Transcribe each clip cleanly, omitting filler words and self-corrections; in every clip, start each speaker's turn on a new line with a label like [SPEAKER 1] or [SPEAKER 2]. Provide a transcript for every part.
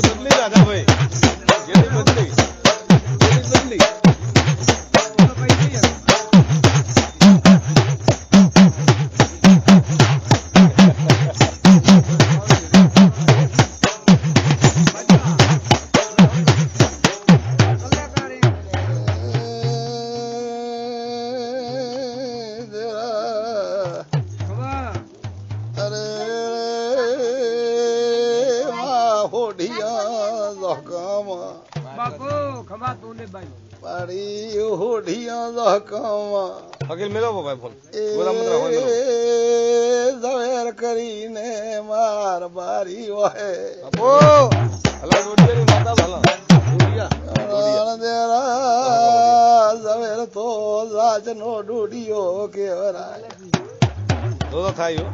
[SPEAKER 1] બદલી રાધા ભાઈ બદલી અખિલ મેલો ભાઈ ફોન
[SPEAKER 2] ઝવેર કરીને માર બારી હોય ઝવેર તો લાજ નો ડોડિયો કેવરાય
[SPEAKER 1] થાય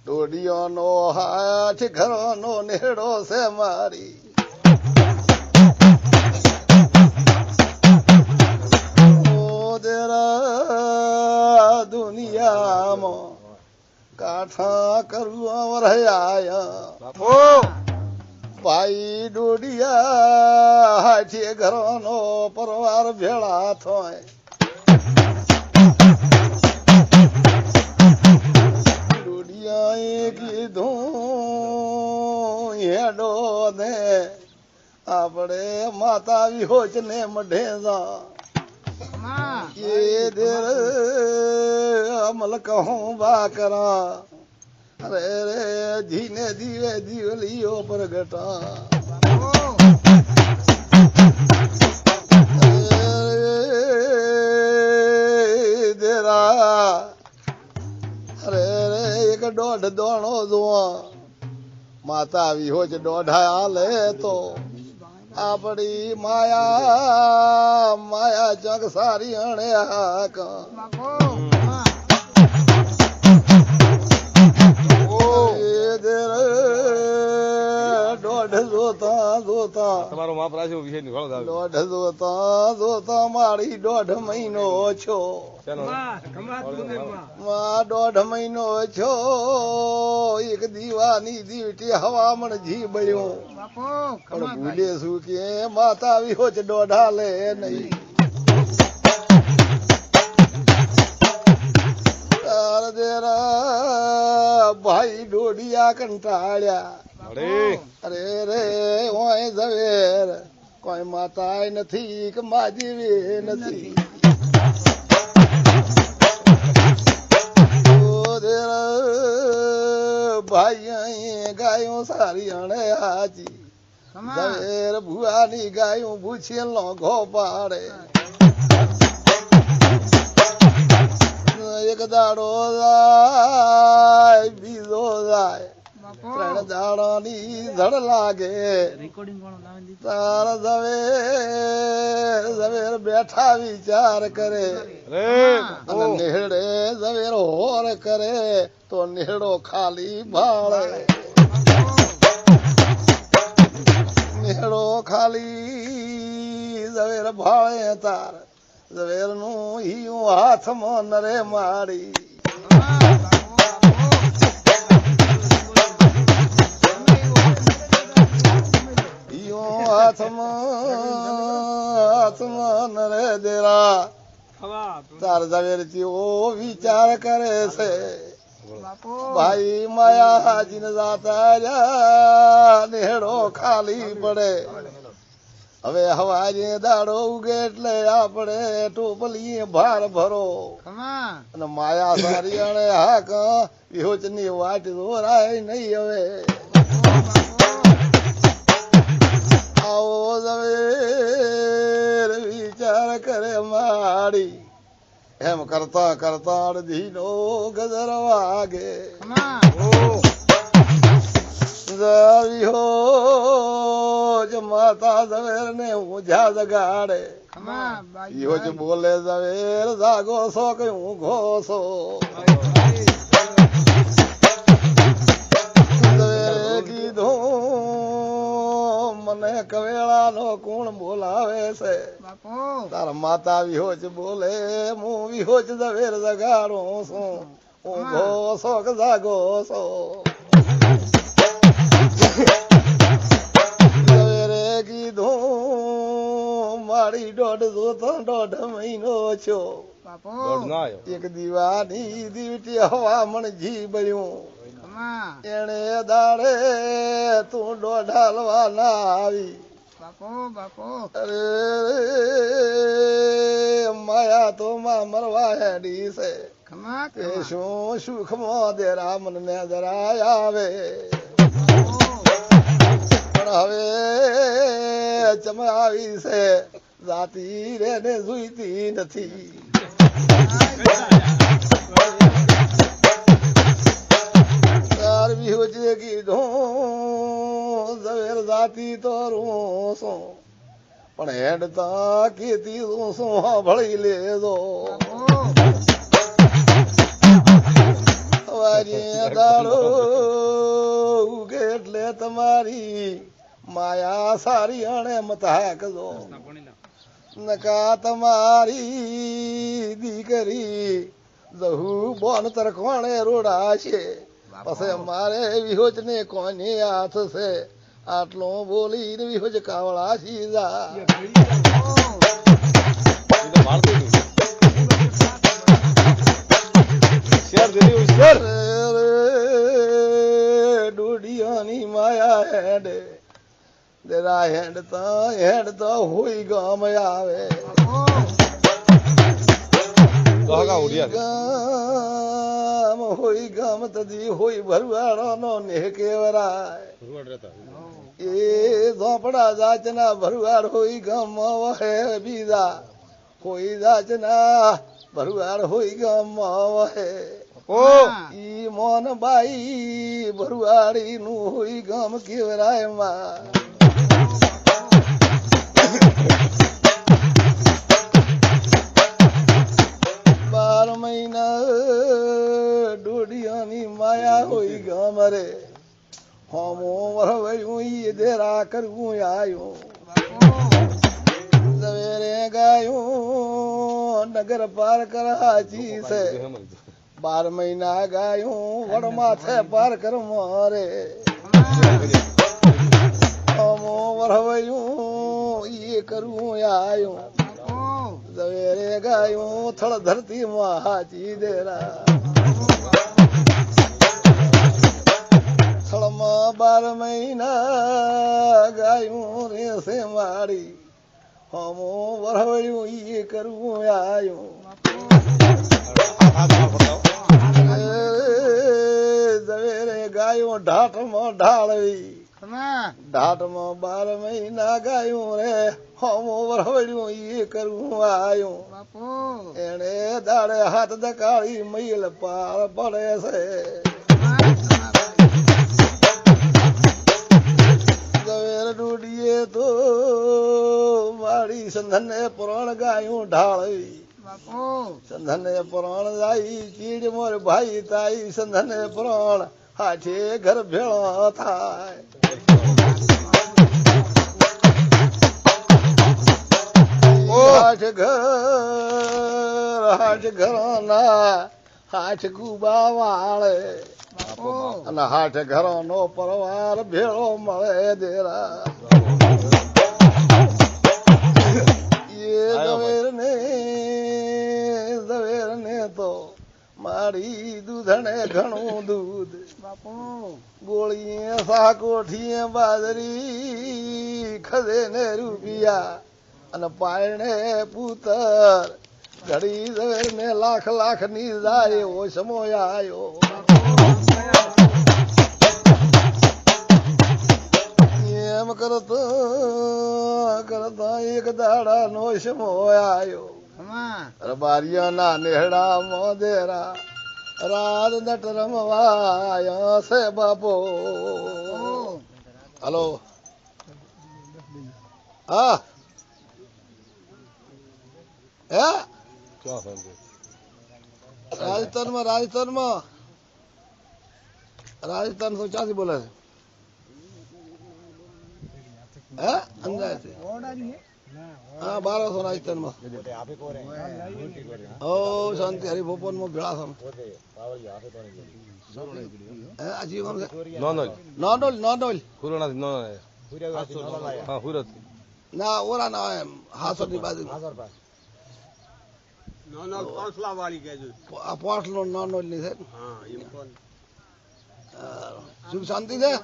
[SPEAKER 2] ડોડિયાનો હાથ ઘરનો નેડો છે મારી દુનિયામાં કાઠા કરવા રહ્યા ભાઈ ડોડિયા હાથે ઘરનો પરવાર ભેળા થાય ડોડિયાએ કીધું હેડો ને આપણે માતા વિહોચ ને મઢે જા ये देर अमल कहूँ बाकरा अरे रे धीने दीवे दीवलियो प्रगटा देरा अरे रे एक दौड़ दौड़ो दुआ माता विहो च दौड़ा ले तो આપડી માયા માયા જગ સારી અણે દોઢ જોતા જોતા
[SPEAKER 1] તમારો માપ રાખ્યો વિષય ની
[SPEAKER 2] દોઢ જોતા જોતા મારી દોઢ મહિનો છો દોઢ મહિનો છો એક દીવાની દીવટી હવામણ જી બળ્યું પણ ભૂલે શું કે માતા વિહો છે દોઢા લે નહીં ભાઈ ડોડિયા કંટાળ્યા અરે રે ઓય ઝવેર કોઈ માતા નથી કે માજીવી નથી ભાઈ ગાયો સારી અણે હાજી ઝવેર ભુવાની ગાયું ભૂછી લોઘો પાડે એક દાડો જાય બીજો જાય ત્રણ દાડાની ધડ લાગે તારા ઝવેર બેઠા વિચાર કરે અને નેહડે ઝવેર હોર કરે તો નેહડો ખાલી ભાળે નેહડો ખાલી ઝવેર ભાળે તાર ઝવેર નું હિયું હાથમાં નરે મારી હાથમાં નરે દેરા તાર ઝવેર જેવો વિચાર કરે છે ભાઈ માયા હાજીને જાતા રહ્યા નેહડો ખાલી પડે હવે હવાજે દાડો ઉગે એટલે આપણે ટોપલી ભાર ભરો અને માયા સારી અણે હાક વિહોચ ની વાટ દોરાય નહીં હવે આવો ઝવેર વિચાર કરે માડી એમ કરતા કરતા અડધીનો ગજર વાગે માતા ઝવેર ને ઊંઝા જગાડે ઈહો જ બોલે ઝવેર જાગો છો કે ઊંઘો છો ઝવેરે કીધું મને કવેળા નો કોણ બોલાવે છે તારા માતા વિહોચ બોલે હું વિહોચ ઝવેર જગાડું છું ઊંઘો છો કે જાગો છો ઝવેરે કીધું મારી દોઢ જોતો 1.5 મહિનો છો
[SPEAKER 1] દોઢ ના આવ્યો.
[SPEAKER 2] એક દીવાની દીવટી હવામણ જી બળ્યું એને દાડે તું દોઢાલવા ના આવી અરે માયા તો માં મરવા હેડી છે એ શું સુખમાં દેરા મનને જરા આવે પણ હવે ચમાવી છે જાતી રે ને જોઈતી નથી તાર વિહોજે કીધું ઝવેર જાતી તો રૂ છું પણ હેડતા કેતી તું શું ભળી લેજો વારી દાડો ઉગે એટલે તમારી માયા સારી અણે મતાકજો નકા તમારી દીકરી જહુ બોન તરખવાણે રોડા છે પછી મારે વિહોજ ને કોને હાથ છે આટલો બોલી વિહોજ કાવળા સીધા
[SPEAKER 1] એ તો મારતું નહીં. શેર દીધી હોય શેર.
[SPEAKER 2] ડોડિયાની માયા હેડે દેરા હેડતા હોય ગામ આવે
[SPEAKER 1] તો હગા ઉડ્યા.
[SPEAKER 2] ગામ હોય ગામ તદી હોય ભરવાડો નો ને કેવરાય
[SPEAKER 1] ભરવાડ રહેતા.
[SPEAKER 2] એ ઝોપડા જાચના ભરવાડ હોય ગામમાં વહે બીજા કોઈ જાચના ભરવાડ હોય ગામમાં વહે
[SPEAKER 1] ઓ
[SPEAKER 2] ઈ મોનબાઈ ભરવાડી નું હોય ગામ કેવરાય માં 12 મહિના ડોડિયાની માયા હોય ગામ રે હોમો વરવયું ઈ દેરા કરવું આયો સવેરે ગાયું નગર પાર કર હાજી છે 12 મહિના ગાયું વડ માથે પાર કર મારે હોમો વરવયું ઈ કરવું આયો સવેરે ગાયું થળ ધરતી માં હાજી દેરા થળમાં 12 મહિના ગાયું રેસે મારી હમો વરવયું ઈ કરવું આયું સવેરે ગાયું ઢાટમાં ઢાળવી ઢાટમાં 12 મહિના ગાયું રે હમો વરવયું ઈ કરવું આયું એને દાડે હાથ દકાળી મૈલ પાર પડે છે ઝવેર ડોડીએ તો મારી સંધને પુરાણ ગાયું ઢાળવી સંધને પુરાણ જાય ચીડ મોર ભાઈ તાઈ સંધને પુરાણ હાથે ઘર ભેળો થાય હાથ ઘરના હાથ ગુબા વાળે અને હાથ ઘરો નો પરવાર ભેળો મળે દેરા એ ઝવેર ને તો મારી દૂધણે ઘણું દૂધ ગોળીએ સાકોઠીએ બાજરી ખદે ને રૂપિયા અને પાયણે પુતર ઘડી ઝવેર ને લાખ લાખ ની જાય એવો સમય આયો એમ કરતા એક દાડા નો સમય આયો રબારિયાના નેહડા મોદેરા રાત નટ રમવાયા છે બાપો હલો હા હે રાજસ્થાનમાં તો ક્યાંથી બોલે છે હે અંદાજથી હા 1200 ના સ્થાનમાં ઓ શાંતિ હરિભોપન માં ભેળા છો આજીવન
[SPEAKER 1] નોનોલ
[SPEAKER 2] નોંધોલ
[SPEAKER 1] હુરોના નોનોલ હા હુરત
[SPEAKER 2] ના ઓરા ના એમ હાસર ની બાજુ આ પોટલો નોંધોલ ની છે શું શાંતિ છે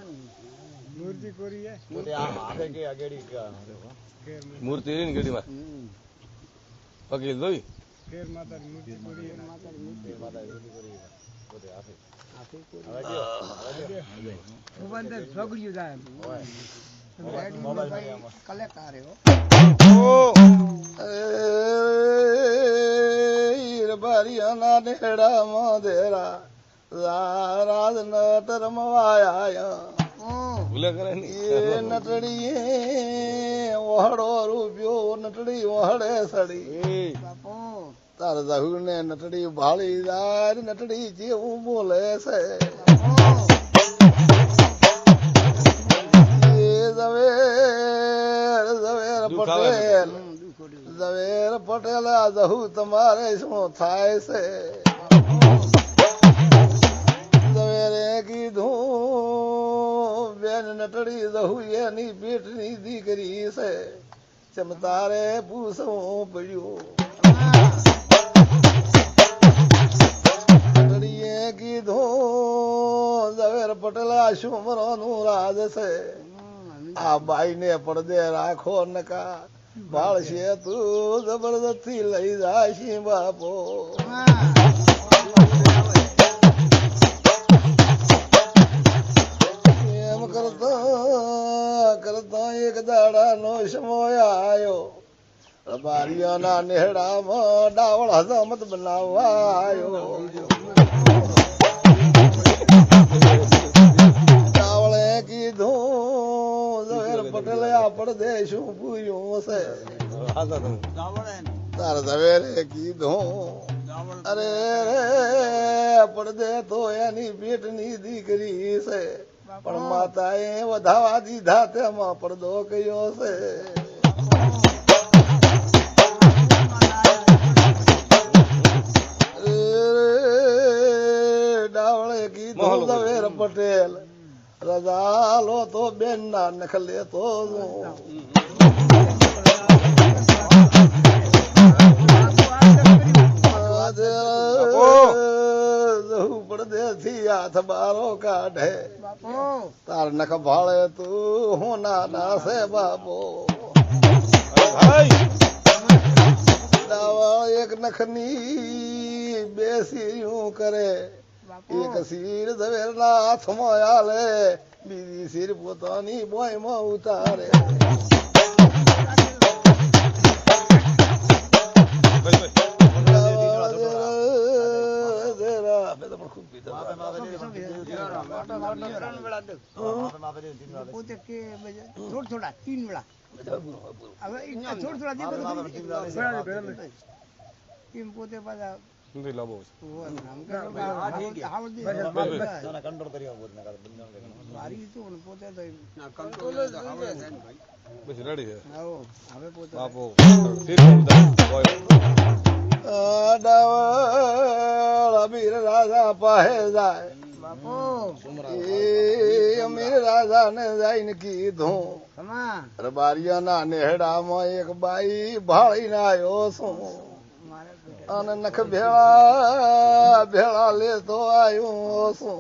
[SPEAKER 1] મૂર્તિ એની ગડીમાં વકીલ જોઈ
[SPEAKER 2] બારિયાના નેડા મોદેરા રાજ નટર મવાયા
[SPEAKER 1] ભૂલે કરે
[SPEAKER 2] એ નટડી વહડો રૂપિયો નટડી વહડે સડી તાર જહુ ને નટડી ભાળી દાર નટડી જેવું બોલે છે ઝવેર પટેલ આ જહુ તમારે શું થાય છે ઝવેરે કીધું બેન નટડી જહુ એની પેટની દીકરી છે ચમ તારે પૂછવું પડ્યું નટડીએ કીધું ઝવેર પટેલ આ શુમરોનું રાજ છે આ બાઈ ને પડદે રાખો નકા બાળશે તું જબરદસ્તી લઈ જાશી બાપો એમ કરતા કરતા એક દાડા નો સમય આવ્યો બારિયાના નેહડામાં ડાવળ હજામત બનાવવા આવ્યો ડાવળે કીધું ઝવેર પટેલ આપણ દેશું પૂર્યું છે તાર ઝવેરે કીધું અરે પડદે તો એની પેટની દીકરી છે પણ માતાએ વધાવા દીધા તેમાં પડદો કયો છે ડાવળે કીધું ઝવેર પટેલ રજા લો તો બેન ના નખ લેતો પડદે થી હાથ બારો કાઢે તાર નખ ભાળે તું હું ના છે બાપો એક નખની બે સીર્યું કરે એક શીર ઝવેર ના હાથમાં આલે બીજી શીર પોતાની બોયમાં ઉતારે
[SPEAKER 3] થોડા 3 વેળા હવે થોડા એમ પોતે પાછા
[SPEAKER 2] અમીર રાજા પાસે જાય અમીર રાજા ને જઈને કીધું બારિયાના નેહડામાં એક બાઈ ભાળી ના આવ્યો છું અને નખ ભેળા ભેળા લેતો આવ્યો છું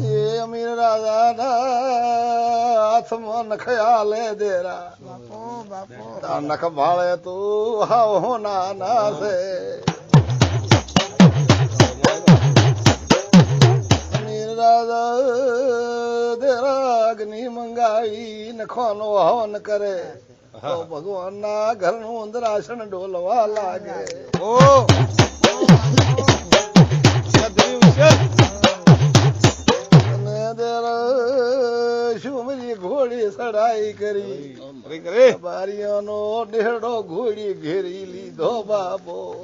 [SPEAKER 2] એ અમીર રાજા ના હાથમાં નખયા લે દેરા નખ ભાળે તું હાવ ના છે અમીર રાજા દેરા અગ્નિ મંગાવી નખવાનો હવન કરે તો ભગવાન ના ઘર નું અંદરાસણ ડોલવા લાગે શુમરી ઘોડી સડાઈ કરી બારીઓનો ઢેડો ઘોડી ઘેરી લીધો બાપો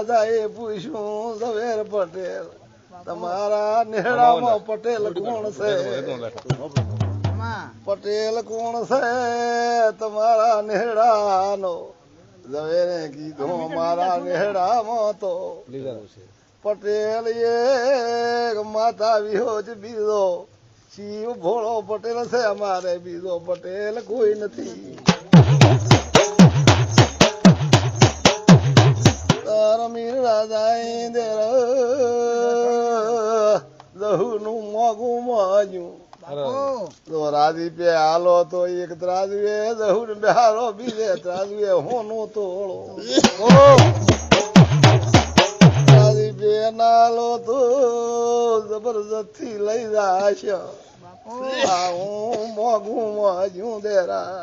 [SPEAKER 2] રાજાએ પૂછ્યું ઝવેર પટેલ તમારા નેહડામાં પટેલ કોણ છે? પટેલ કોણ છે તમારા નેહડાનો? ઝવેરે કીધું મારા નેહડામાં તો પટેલ એક માતા વિહોજ બીજો શિવ ભોળો પટેલ છે, અમારે બીજો પટેલ કોઈ નથી. મીર રાજા દહુનું મોગું માજ્યું તો રાજીપે હાલો તો એક ત્રાજવે દહુ બિહારો બીજે ત્રાજવે હોનું તોળો રાજીપે નાલો તો જબરજસ્તી લઈ જાશે. હું મોગું માજ્યું દેરા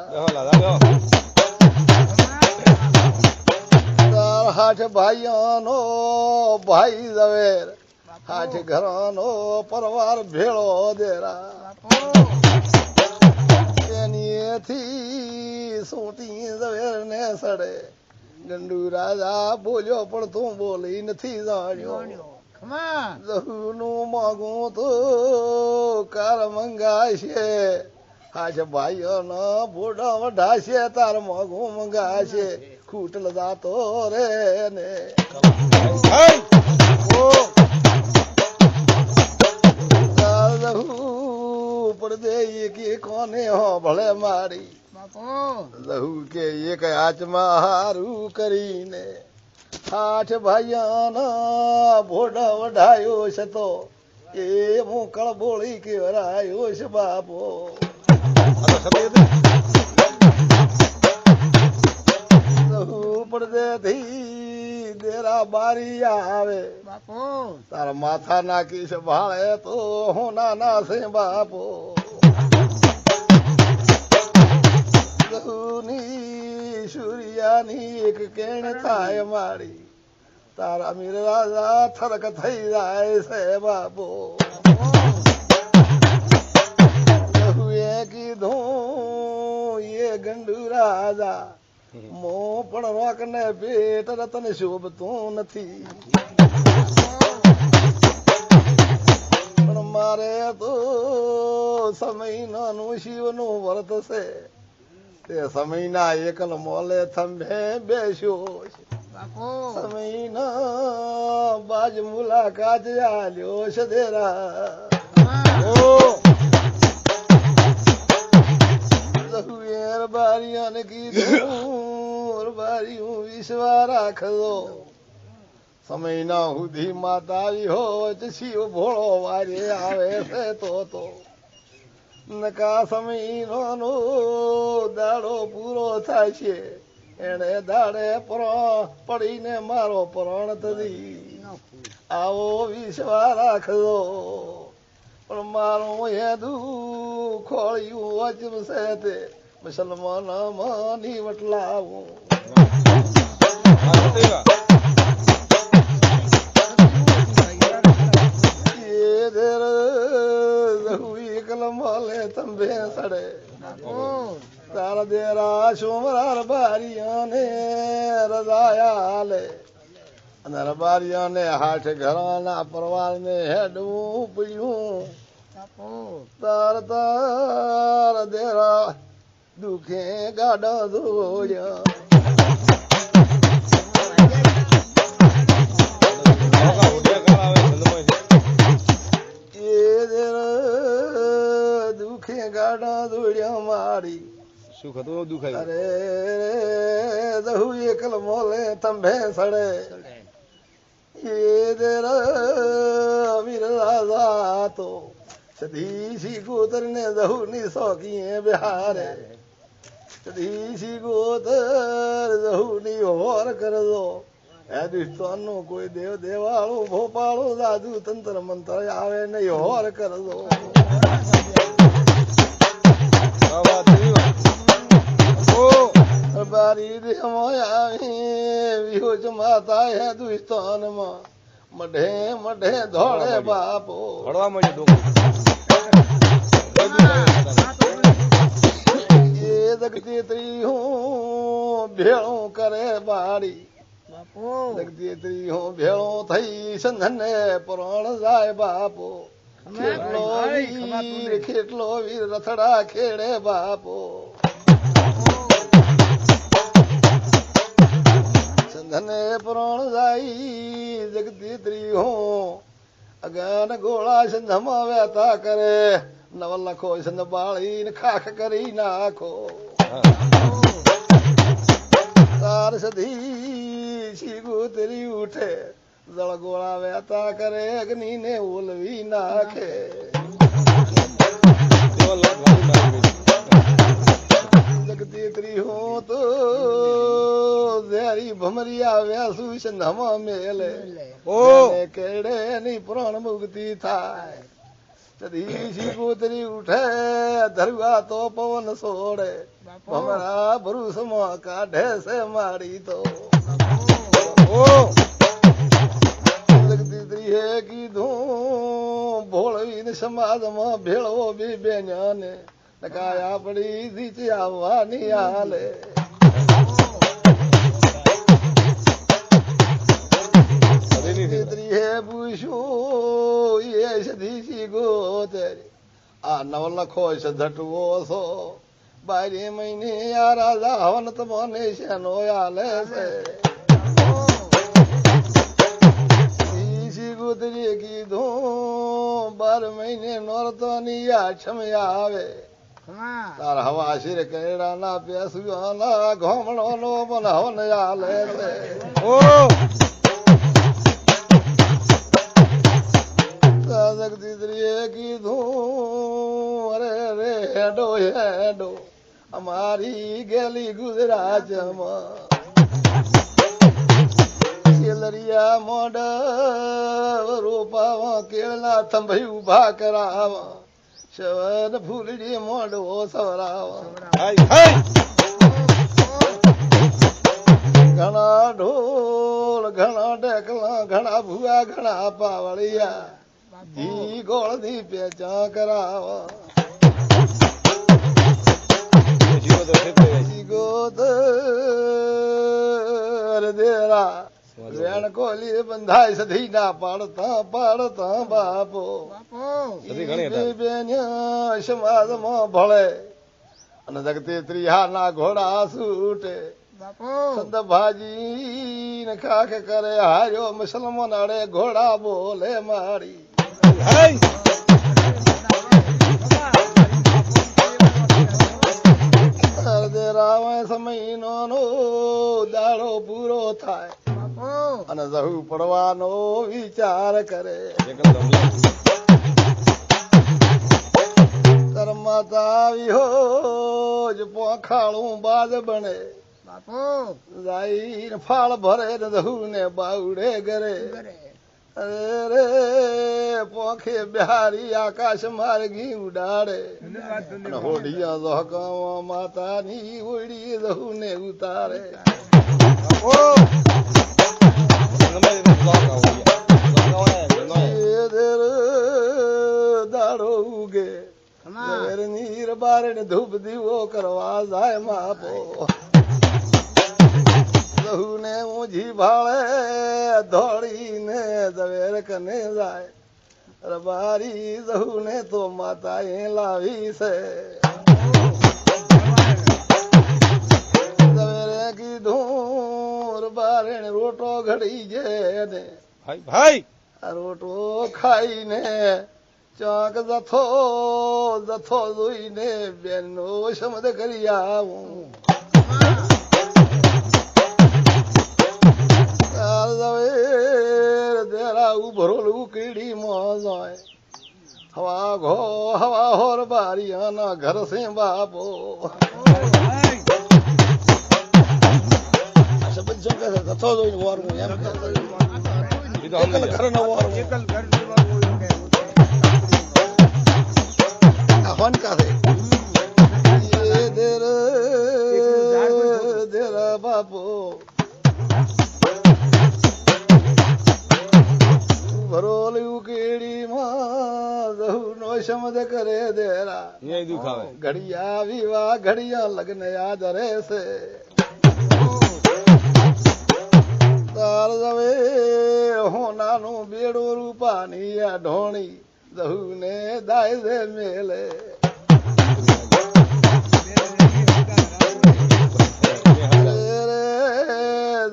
[SPEAKER 2] હાથ ભાઈઓનો ભાઈ ઝવેર હાથ ઘરનો પરવાર ભેળો દેરા એનીથી સોટી ઝવેર ને સડે. ગંડુ રાજા બોલ્યો પણ તું બોલી નથી જાણ્યો. જહુનું માગું તો કાર મંગાશે હાથ ભાઈઓનો બોડા વઢાશે તાર માગું મંગાશે ખૂટલ જાતો રે ને પડદે કે કોને હો ભલે મારી લહુ કે એક હાથમાં હારું કરીને આઠ ભાઈયાના ભોડા વઢાયો છે તો એ મોકળ બોળી કેવરાયો છે બાપો. પડદેથી દેરા બારી આવે તારા માથા નાખી છે ભાળે તો હું નાના છે બાપો. સૂર્યાની એક કેણ થાય મારી તારા મીર રાજા થરક થઈ જાય છે બાપો. કીધું એ ગંડુ રાજા મો પણ રોક ને પેટ રતન શોભતું નથી, પણ મારે તો સમય નું શિવ નું વર્ત છે તે સમયના એકલ મોલે થંભે બેસ્યો સમયના બાજ મુલાકાત આલ્યો છે દેરા. બારીઓને કીધું બારીઓ વિશ્વા રાખજો સમયના સુધી માતા આવી હોય શિવ ભોળો વારે આવે છે તો નકા સમયનો દાડો પૂરો થાય છે એને દાડે પડીને મારો પ્રાણ તરી આવો વિશ્વા રાખજો. પણ મારું હેદુ ખોળ્યું વચન છે તે મુસલમાન માની વટલાવું. કલમાલે તંબે સડે તારા દેરા સોમરાર બારિયાને રજાયા લે અને રબારિયાને હાથ ઘરાના પરવારને હેડવું પડ્યું. તાર દેરા દુખે ગાડા ધોયા દુખે ગાડા દોડ્યા મારી
[SPEAKER 1] શું ખતું દુખાય
[SPEAKER 2] અરે દહુ એકલ મોલે તંભે સડે એ વીર રાજા તો સદીશી ગોતર ને દહુ ની શોખીએ બિહારે સદીશી ગોતર દહુ ની હોર કરજો. હિન્દુસ્તાન નું કોઈ દેવ દેવાળું ભોપાળું દાદુ તંત્ર મંત્ર આવે નહીં હોર કરજો. બારી વિહોજ માતા હિન્દુસ્તાન માં મઢે મઢે ધોળે બાપો એ જગતી હું ભેળું કરે બારી જગતી હું ભેળો થઈ સંધને પ્રાણ જાય બાપો કેટલો વીર રથડા ખેડે બાપો સંધને પ્રાણ જાય જગતી હું અગન ગોળા સંધમાં વેતા કરે નવ લખો સંધ બાળીને ખાખ કરી નાખો તાર સધી શીગુતરી ઉઠે જળ ગોળા વેતા કરે અગ્નિ ને ઓલવી નાખે જગતી હું તો ઝેરી ભમરિયા વ્યાસુ સંધમાં મેલે કેડે ની પ્રાણ મુક્તિ થાય શીગુતરી ઉઠે ધરવા તો પવન છોડે ભમરા ભરૂસમાં કાઢે છે મારી તો જગદીત્રીએ કીધું ભોળવીને સમાજમાં ભેળવો બી બેન્યાને કાયા પડી દીચી આવવાની હાલે જગદીત્રીએ પૂછ્યું એ સધી ગોતરી આ નવ લખો છે ધટવો છો 12 મહિને આ રાજા હવન તમને શેનો આલે છે ગોતરીએ કીધું 12 મહિને નોરતોની આછમ આવે તાર હવા શિર કેળા ના પેસુના ઘોમણો નો પણ હવન આલે છે જગદીત્રીએ કીધું અરે રે હેડો હેડો અમારી ગેલી ગુજરાતમાં કેલરિયા મોડ રોપાવા કેળના થંભઈ ઉભા કરાવા શવન ફૂલડી મોડો સવરાવા ઘણા ઢોલ ઘણા ઢેકલા ઘણા ભૂવા ઘણા પાવળિયા ધી ગોળ ધી પેચા કરાવા ગોદર દેરા વેણ કોલી બંધાય સધી ના પાડતા પાડતા બાપો બેન્યા સમાજમાં ભળે અને જગતી ત્રિહા ના ઘોડા સૂટે સંત ભાજી ને ખાખ કરે હાર્યો મુસલમાન અડે ઘોડા બોલે મારી રાવણ સમય નો દાડો પૂરો થાય અને જહુ પડવાનો વિચાર કરે કરમાતા આવી હો જ પોખાળું બાદ બને જાય ફાળ ભરે ને જહુ ને બાવડે ઘરે અરે પોખે બિહારી આકાશ માર્ગી ઉડાડે હોડિયા દોહકાવા માતાની ઓડી જહુ ને ઉતારે દાડો ઉગે નીર બારે ધૂપ દીવો કરવા જાય માપો જહુ ને ઊંઝી ભાળે ધોળીને ઝવેર કને જાય રબારી જહુ ને તો માતા એ લાવી છે ઝવેરે કીધું રબારે રોટો ઘડી જે ને
[SPEAKER 1] ભાઈ
[SPEAKER 2] રોટો ખાઈને ચાક જથો જથો જોઈને બેનનો શબ્દ કરી આવું ભરોલું કીડી મોજાય હવા ઘો હવા હોર બારિયાના ઘર સે બાપો શબ્દ જો કે જથો જોઈને વારવું એમ એકલ ઘર ન વારવું એકલ ઘર ન વારવું આહવાન કાસે એ દેર દેર બાપો ભરોલું કેડી માં જહુ નો શબ્દ કરે દેરા ઘડિયા વિવાહ ઘડિયા લગ્ન યાદ રહેશે તાર જવે હોનાનું બેડું રૂપાની આ ઢોણી દહુ ને દાય દે મેલે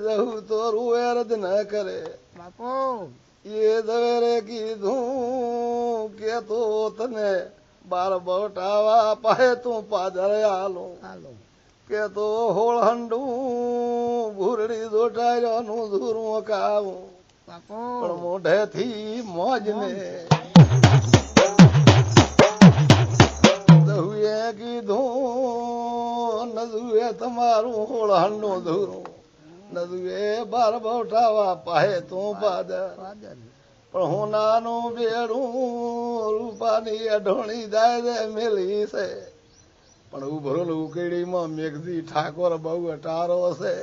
[SPEAKER 2] દહુ તો રૂએરદ ન કરે
[SPEAKER 3] બાપો
[SPEAKER 2] એ દવેરે કીધું કે તો તને બાર બટાવા પાહે તું પાદર આલો
[SPEAKER 3] હાલો
[SPEAKER 2] કે તો હોળ હંડું ભૂરડી દોટાર્યાનું ધૂરું કાવું
[SPEAKER 3] બાપો
[SPEAKER 2] પણ મોઢેથી મોજ ને દહુએ કીધું નદુએ તમારું હોળ હંડું ધૂરું નદુએ બાર બટાવા પાહે તું પાદર
[SPEAKER 3] ફાધર
[SPEAKER 2] પણ હું નાનું બેડું રૂપાની અઢોણી દાય દે મેલી છે પણ ઉભરેલું ઉકેડીમાં મેઘદી ઠાકોર બહુ અટારો છે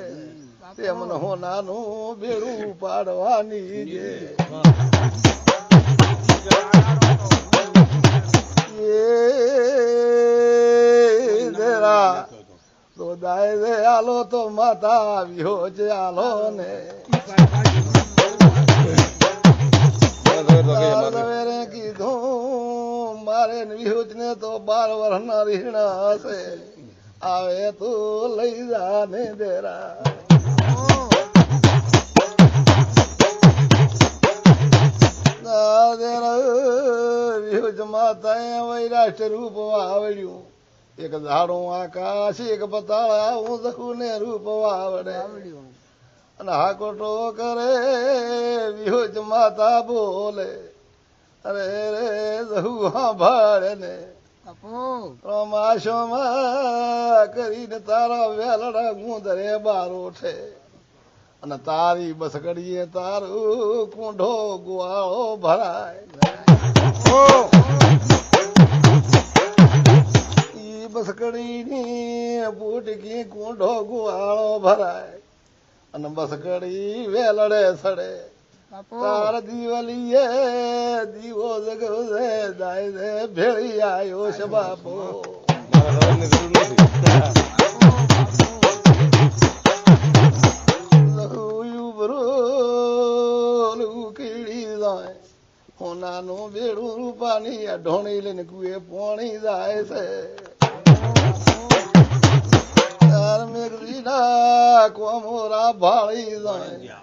[SPEAKER 2] તે મને હું નાનું બેડું પાડવાની છે એ દેરા તો દાય દે આલો તો માતા આવ્યો છે આલો ને સવેરે કીધું મારે વિહુજ ને તો 12 વર્ષના રીહણા હશે આવે તો લઈ જા ને દેરા વિહુજ માતા વૈરાષ્ટ્ર રૂપ વાવડ્યું એક ઝાડું આકાશ એક પતાળા હું દખું ને રૂપ વાવડે
[SPEAKER 3] આવડ્યું
[SPEAKER 2] અને હાકોટો કરે વિહુજ માતા બોલે અરે રે જહુ ભાડે ને
[SPEAKER 3] બાપો
[SPEAKER 2] માશોમાં કરીને તારા વેલડા ગુંદરે બારો છે અને તારી બસકડીએ તારું કુંઢો ગુવાળો ભરાય ઈ બસકડીની બુટકી કુંઢો ગુવાળો ભરાય અને બસકડી વેલડે સડે
[SPEAKER 3] બાપો
[SPEAKER 2] તાર દિવાલીએ દીવો જગવે દાય દે ભેળી આયો છે બાપો
[SPEAKER 1] મારા સવારની જરૂર નથી
[SPEAKER 2] કીડી જાય હોનાનું બેડું રૂપાની આ ઢોણી લઈને કુએ પોણી જાય છે તાર મેઘરીના કોમોરા ભાળી જાય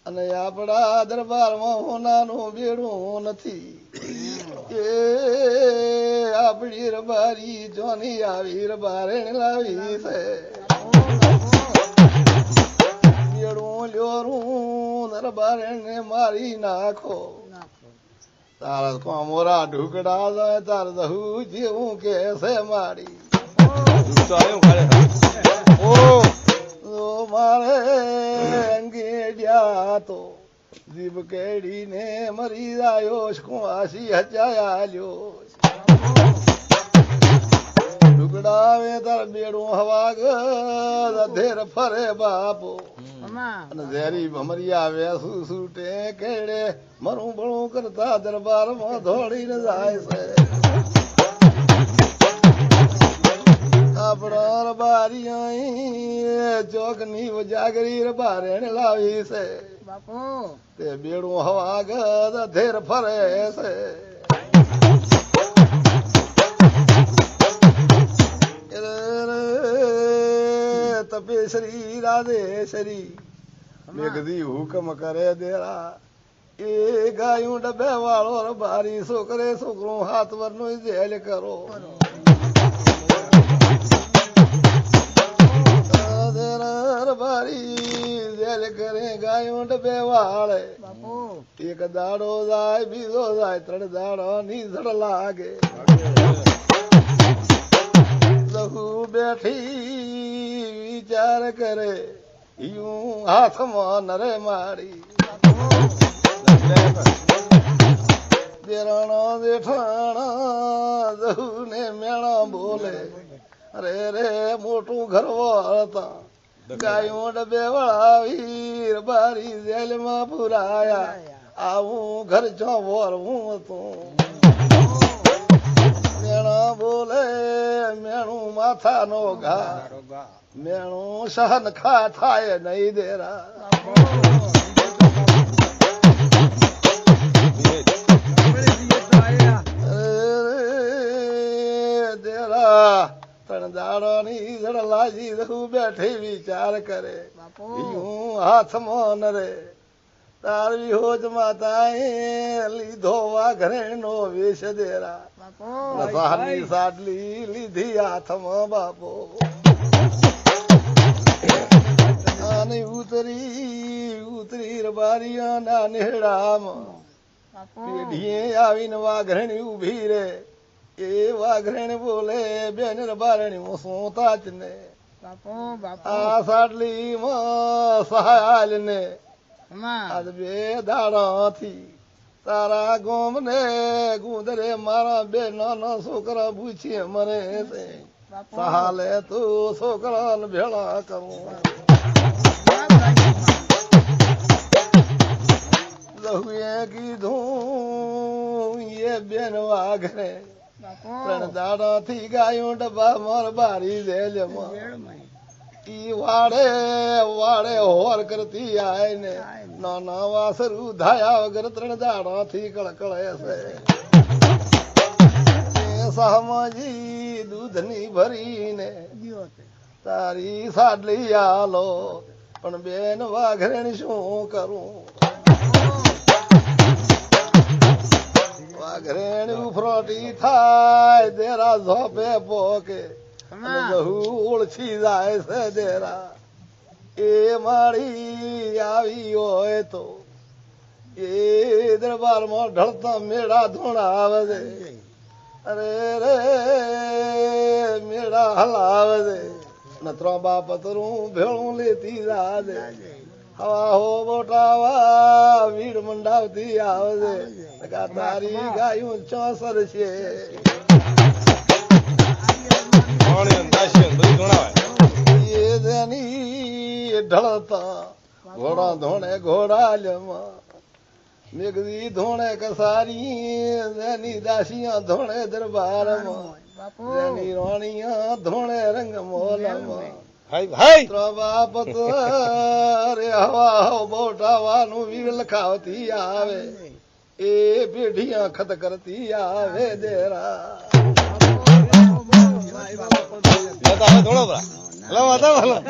[SPEAKER 2] અને આપણા દરબારમાં હોનાનું બેડું નથી એ આપણી રબારી જોની આવી રબારે લાવી છે બેડું લ્યોરું દરબારે ને મારી નાખો તારા કોમોરા ઢુકડા જાય તાર દહુ જેવું કે છે મારી
[SPEAKER 1] દુઃખ તો આવ્યું ખાલે
[SPEAKER 2] તો મારે અંગે ગયા તો જીભ કેડીને મરી જાયો કુંવાસી હચાયા લ્યો ઢુકડાવે તાર બેડું હવાગ ધેર ફરે બાપો અને ઝેરી ભમરિયા વેસુ સૂટે કેડે મરું બળું કરતા દરબારમાં દોડીને જાય છે આપણા રબારી ચોકની જાગરી રબારેણ લાવી છે
[SPEAKER 3] બાપો
[SPEAKER 2] તે બેડું હવાગ ધેર ફરે છે તપેશ્રી રાધેશ્વરી મેઘદી હુકમ કરે દેરા એ ગાયું ડબે વાળો રબારી છોકરે છોકરું હાથ વરનું જેલ કરો રબારી જેલ કરે ગાયું ડબે વાળે
[SPEAKER 3] બાપો
[SPEAKER 2] એક દાડો જાય બીજો જાય 3 દાડો ની ઝડ લાગે લહુ બેઠી વિચાર કરે યું હાથમાં નરે મારી દેરાણો જેઠાણા દહુ ને મેણા બોલે અરે રે મોટું ઘરવો હતા ગાયું ડબે વળાવી બારી જેલમાં પુરાયા આવું ઘર ચો વરવું હતું મેણા બોલે મેણું માથાનો ઘા મેણું સહન ખા થાય નહીં દેરા દાડોની લાજી રહું બેઠી વિચાર કરે
[SPEAKER 3] બાપુ
[SPEAKER 2] હું હાથમાં ન રે તારવી હોજ માતાએ લીધો વાઘરે નો વેશ દેરા
[SPEAKER 3] બાપુ
[SPEAKER 2] નસાની સાડલી લીધી હાથમાં બાપો અને ઉતરી રબારિયા ના નેડામાં
[SPEAKER 3] બાપુ
[SPEAKER 2] પેઢીએ આવીને વાઘરણી ઉભી રે એ વાઘરણી બોલે બેન રબારણી હું શું તાચ ને
[SPEAKER 3] બાપુ બાપુ
[SPEAKER 2] આ સાડલી માં સહાલ ને
[SPEAKER 3] માં
[SPEAKER 2] આજ બે દાડાથી તારા ગોમ ને ગુંદરે મારા બે નાના છોકરા પૂછીએ મને છે
[SPEAKER 3] બાપુ
[SPEAKER 2] સહાલે તું છોકરા ને ભેળા કરું લહુએ કીધું એ બેન વાઘરે
[SPEAKER 3] બાપુ
[SPEAKER 2] ત્રણ દાડા થી ગાયું ડબ્બા માર બારી દે ઈ વાડે વાડે હોર કરતી આય ને નાના વાસરું ધાયા વગર ત્રણ દાડા થી કળકળે છે એ સામાજી દૂધની ભરીને તારી સાડલી આલો પણ બેન વાઘરેણ શું કરું વાઘરેણ ઉફરોટી થાય દેરા ઝોપે પોકે બહુ ઓળખી જાય છે દેરા એ માળી આવી હોય તો એ દરબારમાં ઢળતા મેળા ધોણા આવે છે અરે રે મેળા હલાવે છે નત્રો બાપતરું ભેળું લેતી જાજે હવા હો બોટાવા વીડ મંડાવતી આવે છે તારી ગાયું ચોસર છે ઢળતા ઘોડા ધોણે ઘોડા લેમાં મેઘવી ધોણે કસારી એની દાસિયા ધોણે દરબારમાં
[SPEAKER 3] બાપુ
[SPEAKER 2] એની રાણીયા ધોણે રંગ મોલમાં
[SPEAKER 1] ભાઈ ભાઈ
[SPEAKER 2] બાપત રે હવા બોટાવાનું વીર લખાવતી આવે એ પેઢિયા ખત કરતી આવે દેરા
[SPEAKER 1] ધોળો ભલા